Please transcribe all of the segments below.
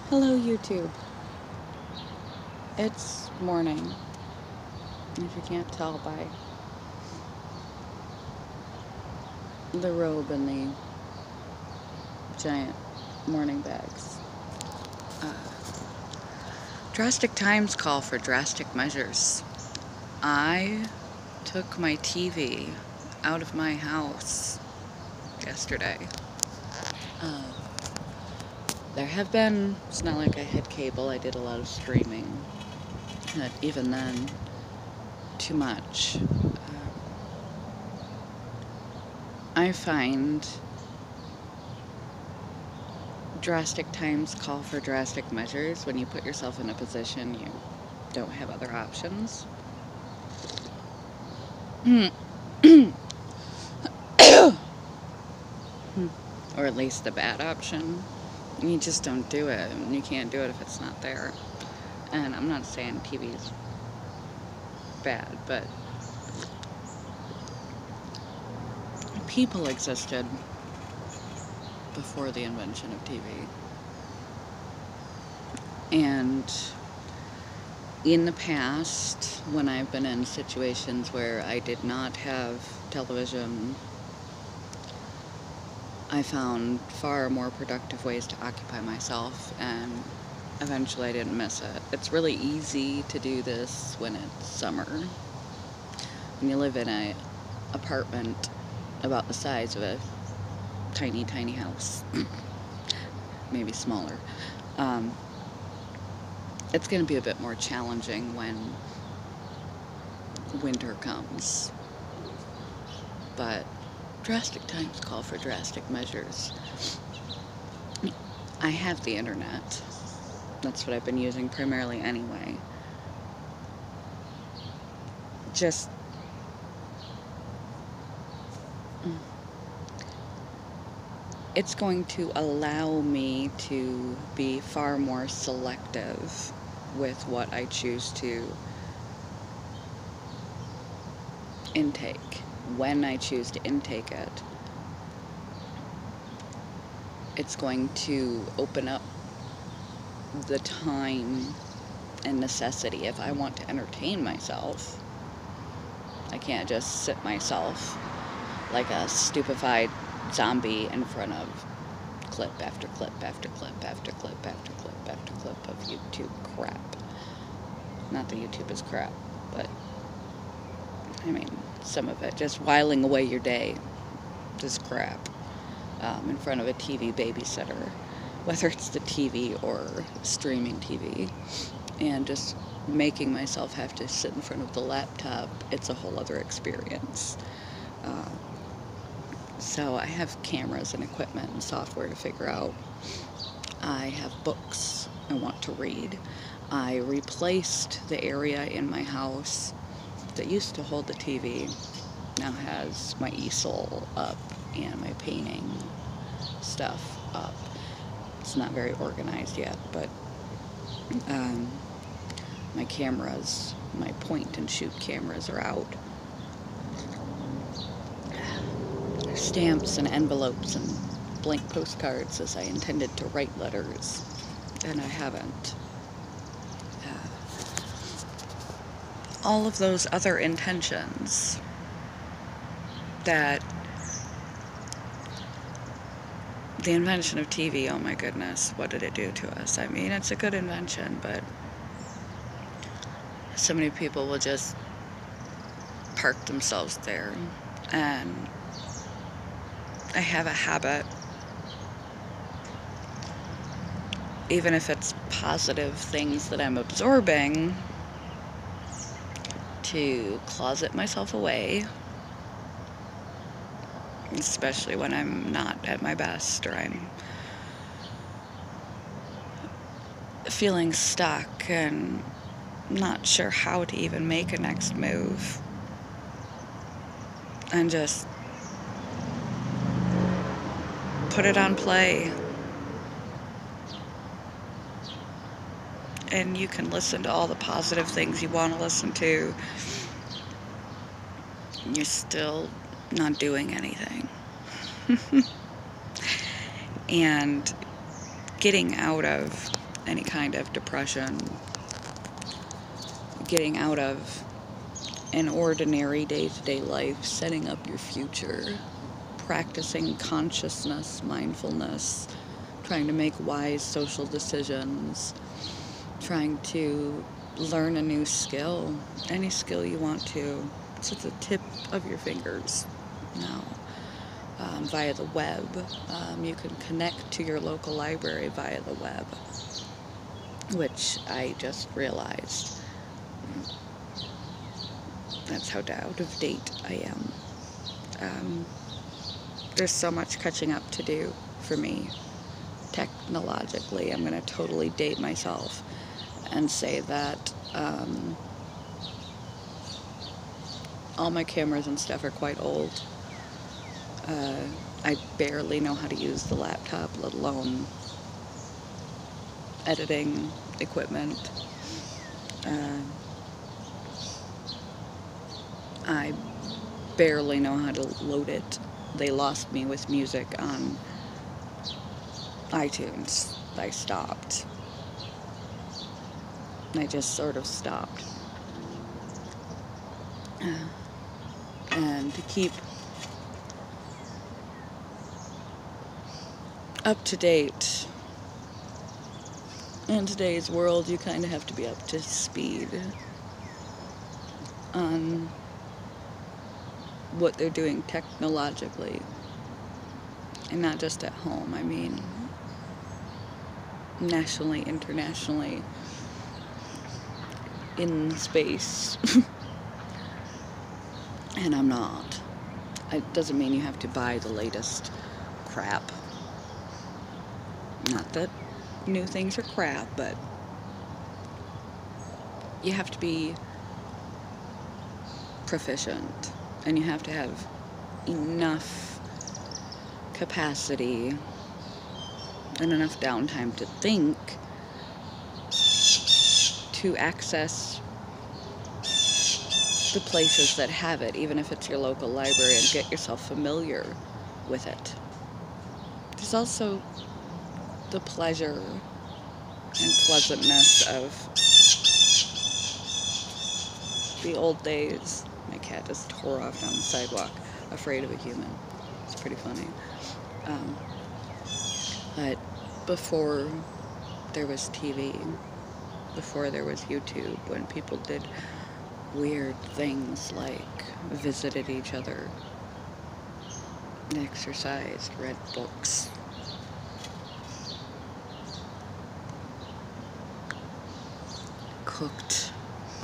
Hello YouTube. It's morning, if you can't tell by the robe and the giant morning bags. Drastic times call for drastic measures. I took my TV out of my house yesterday. It's not like I had cable, I did a lot of streaming. But even then, too much. I find drastic times call for drastic measures when you put yourself in a position you don't have other options. Or at least the bad option. You just don't do it. You can't do it if it's not there. And I'm not saying TV's bad, but people existed before the invention of TV. And in the past, when I've been in situations where I did not have television, I found far more productive ways to occupy myself, and eventually I didn't miss it. It's really easy to do this when it's summer. When you live in an apartment about the size of a tiny, tiny house, maybe smaller, it's going to be a bit more challenging when winter comes. But drastic times call for drastic measures. I have the internet. That's what I've been using primarily anyway. It's going to allow me to be far more selective with what I choose to intake, when I choose to intake it. It's going to open up the time and necessity. If I want to entertain myself, I can't just sit myself like a stupefied zombie in front of clip after clip after clip after clip after clip after clip of YouTube crap. Not that YouTube is crap, but I mean, some of it, just whiling away your day, just crap, in front of a TV babysitter, whether it's the TV or streaming TV, and just making myself have to sit in front of the laptop. It's a whole other experience. So I have cameras and equipment and software to figure out. I have books I want to read. I replaced the area in my house that used to hold the TV, now has my easel up and my painting stuff up. It's not very organized yet, but my cameras, my point and shoot cameras are out. Stamps and envelopes and blank postcards, as I intended to write letters, and I haven't. All of those other intentions that the invention of TV, oh my goodness, what did it do to us? I mean, it's a good invention, but so many people will just park themselves there. And I have a habit, even if it's positive things that I'm absorbing, to closet myself away, especially when I'm not at my best or I'm feeling stuck and not sure how to even make a next move, and just put it on play. And you can listen to all the positive things you want to listen to, and you're still not doing anything. And getting out of any kind of depression, getting out of an ordinary day-to-day life, setting up your future, practicing consciousness, mindfulness, trying to make wise social decisions, trying to learn a new skill, any skill you want to. It's at the tip of your fingers now. Via the web. You can connect to your local library via the web, which I just realized. That's how out of date I am. There's so much catching up to do for me technologically. I'm going to totally date myself and say that all my cameras and stuff are quite old. I barely know how to use the laptop, let alone editing equipment. I barely know how to load it. They lost me with music on iTunes. I stopped. I just sort of stopped. And to keep up to date in today's world, you kind of have to be up to speed on what they're doing technologically, and not just at home. I mean, nationally, internationally, in space. And I'm not. It doesn't mean you have to buy the latest crap. Not that new things are crap, but you have to be proficient, and you have to have enough capacity and enough downtime to think, to access the places that have it, even if it's your local library, and get yourself familiar with it. There's also the pleasure and pleasantness of the old days. My cat just tore off down the sidewalk, afraid of a human. It's pretty funny. But before there was TV, before there was YouTube, when people did weird things like visited each other, exercised, read books, cooked,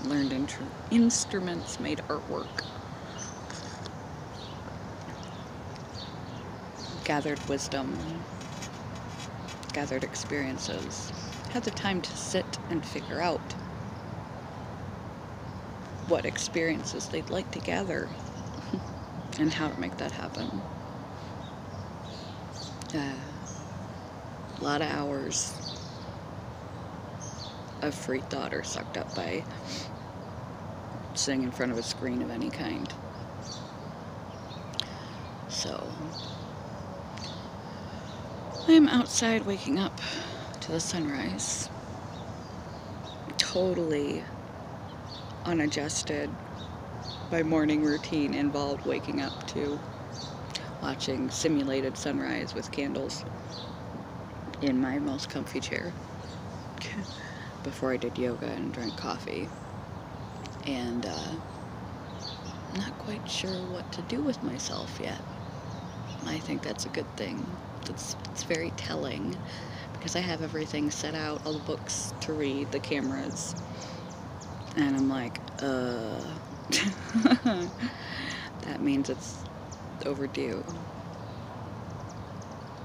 learned instruments, made artwork, gathered wisdom, gathered experiences, had the time to sit and figure out what experiences they'd like to gather and how to make that happen. A lot of hours of free thought are sucked up by sitting in front of a screen of any kind. So I'm outside waking up to the sunrise, totally unadjusted. My morning routine involved waking up to watching simulated sunrise with candles in my most comfy chair before I did yoga and drank coffee. And not quite sure what to do with myself yet. I think that's a good thing. It's very telling, because I have everything set out, all the books to read, the cameras, and I'm like, that means it's overdue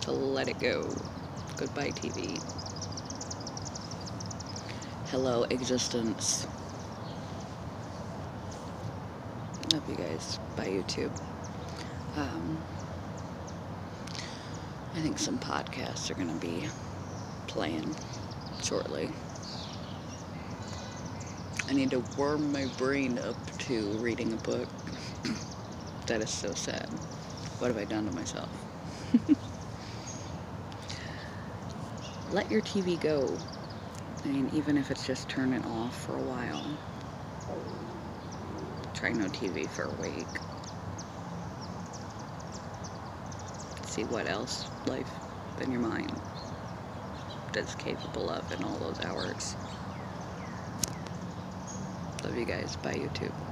to let it go. Goodbye, TV. Hello, existence. Love you guys. Bye, YouTube. I think some podcasts are going to be playing shortly. I need to warm my brain up to reading a book. That is so sad. What have I done to myself? Let your TV go. I mean, even if it's just turn it off for a while. Try no TV for a week. See what else life in your mind is capable of in all those hours. Love you guys. Bye, YouTube.